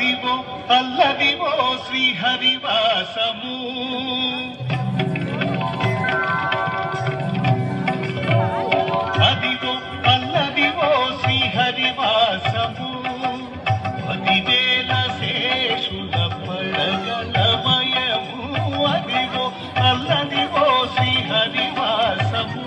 అదివో అల్లదివో శ్రీహరివాసము. అదివో అల్లదివో శ్రీహరివాసము. 10,000 శేషుల పడగలమయము. అదివో అల్లదివో శ్రీహరివాసము.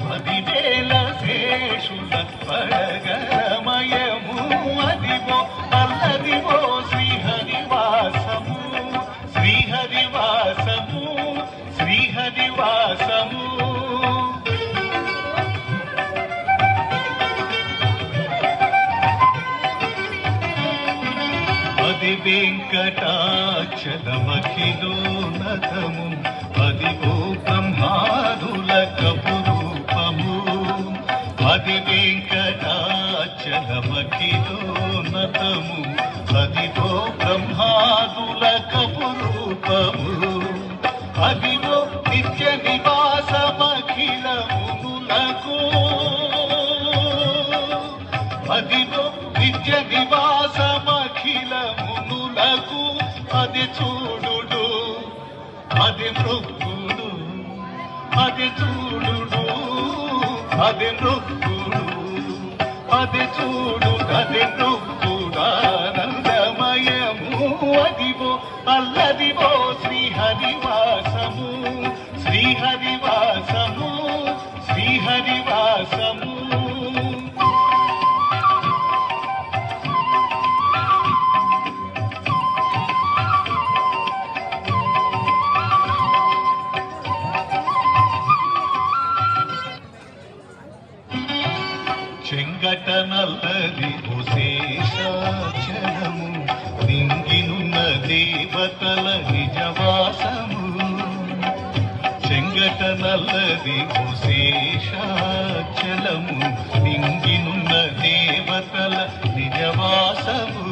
10,000 శేషుల పడగలమయము. అదివో అల్లదివో శ్రీహరివాసము. శ్రీహరివాసము శ్రీహరివాసము. అది వెంకటాచలమఖిలోన్నతము. అదివో బ్రహ్మాదుల కపురూపము. అది వెంకటాచలమఖిలోన్నతము. అదివో బ్రహ్మాదుల కపురూపము. అదివో నిత్య నివాసమఖిలములకు. అదివో నిత్య నివాసమఖిలములకు. అది చూడు అది మృక్కుడు. అది చూడు అది మృక్కుడు. అది చూడు అది మృక్కుడానందమయము. అదివో అల్లదివో శ్రీహరివాసము. శ్రీహరివాసము శ్రీహరివాసము. చెంగటనల్లది శేషాచలము. నింగినున్న దేవతల నిజవాసము. చెంగటనల్లది శేషాచలము. నింగినున్న దేవతల నిజవాసము.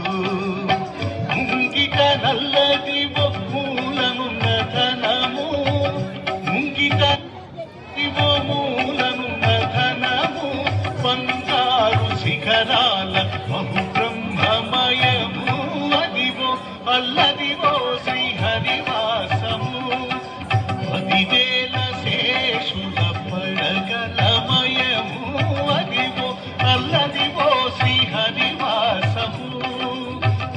ముంగిట నల్లది మూలనున్న ధనము. ముంగిట మూలనున్న ధనము. బంగారు శిఖరాల బహుబ్రహ్మమయము. అదివో అల్లదివో శ్రీహరివాసము. 10,000 శేషుల పడగలమయము. అదివో అల్లదివో శ్రీహరివాసము.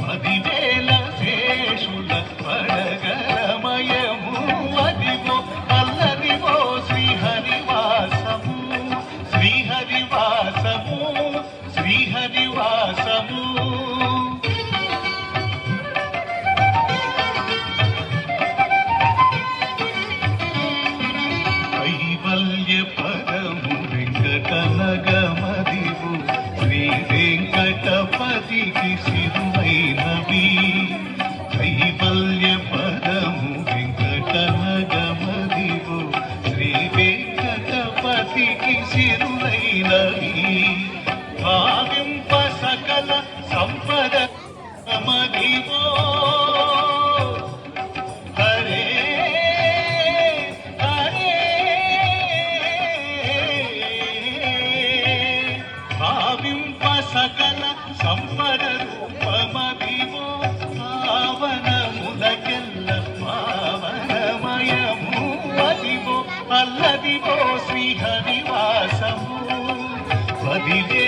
10,000 శేషుల పడగలమయము. అదివో అల్లదివో శ్రీహరివాసము. శ్రీహరివాసము శ్రీహరివాసము. కైవల్య పరము వెంకటనగమదివు. శ్రీ వెంకటపతికి సిరువైనవి. కైవల్య పరము వెంకటనగమదివు. శ్రీ వెంకటపతికి సిరువైనవి. భావింప సకల సంపద మదివో. హరే హరే భావింప సకల సంపద రూపమదివో. పావనములకెల్ల పావనమయము. అదివో అల్లదివో శ్రీహరివాసము. 10,000